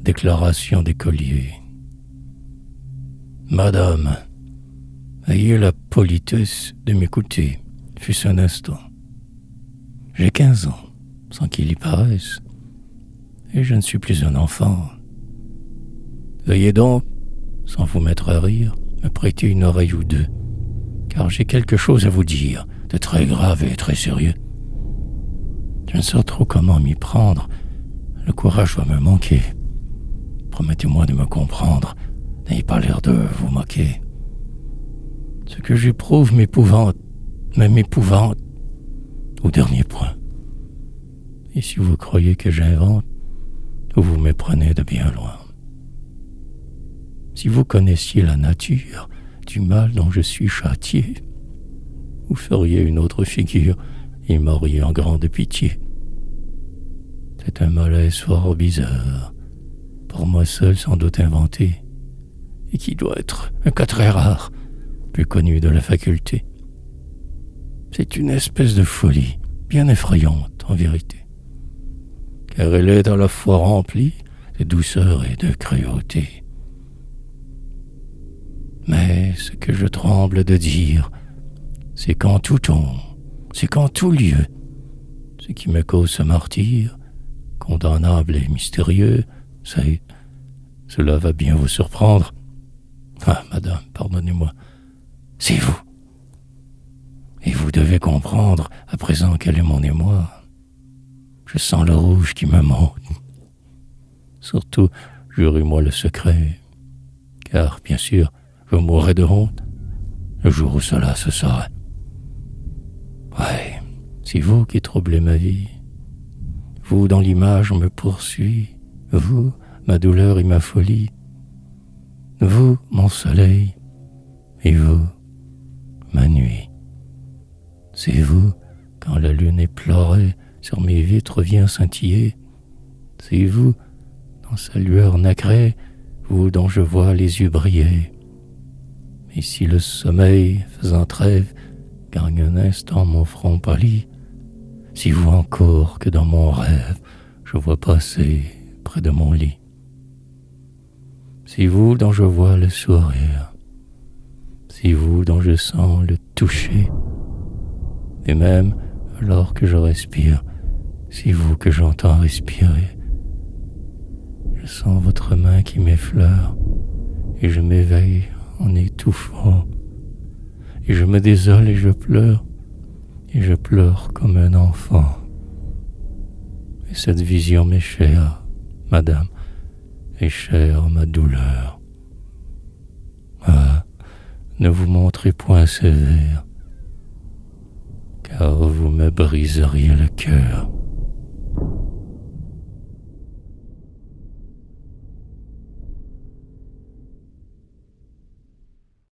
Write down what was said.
déclaration d'écolier. Madame, ayez la politesse de m'écouter, fût-ce un instant. J'ai 15 ans, sans qu'il y paraisse, et je ne suis plus un enfant. Veuillez donc, sans vous mettre à rire, me prêter une oreille ou deux, car j'ai quelque chose à vous dire, de très grave et très sérieux. Je ne sais trop comment m'y prendre, le courage va me manquer. Promettez-moi de me comprendre, n'ayez pas l'air de vous moquer. Ce que j'éprouve m'épouvante, mais m'épouvante au dernier point. Et si vous croyez que j'invente, vous me prenez de bien loin. Si vous connaissiez la nature du mal dont je suis châtié, vous feriez une autre figure et m'auriez en grande pitié. C'est un malaise fort bizarre, pour moi seul sans doute inventé, et qui doit être un cas très rare, plus connu de la faculté. C'est une espèce de folie, bien effrayante en vérité, car elle est à la fois remplie de douceur et de cruauté. Mais ce que je tremble de dire, c'est qu'en tout temps, c'est qu'en tout lieu, ce qui me cause ce martyre, condamnable et mystérieux, cela va bien vous surprendre. Ah, madame, pardonnez-moi, c'est vous. Et vous devez comprendre, à présent quel est mon émoi. Je sens le rouge qui me monte. Surtout, jurez-moi le secret, car, bien sûr, je mourrai de honte le jour où cela se saurait. Ouais, c'est vous qui troublez ma vie. Vous, dans l'image, me poursuit. Vous, ma douleur et ma folie. Vous, mon soleil. Et vous, ma nuit. C'est vous, quand la lune éplorée sur mes vitres vient scintiller. C'est vous, dans sa lueur nacrée, vous dont je vois les yeux briller. Et si le sommeil, faisant trêve, gagne un instant mon front pâli, si vous encore que dans mon rêve, je vois passer près de mon lit. C'est vous dont je vois le sourire, c'est vous dont je sens le toucher, et même alors que je respire, c'est vous que j'entends respirer. Je sens votre main qui m'effleure, et je m'éveille en étouffant, et je me désole et je pleure comme un enfant. Et cette vision m'est chère, madame, est chère ma douleur. Ah, ne vous montrez point sévère, car vous me briseriez le cœur.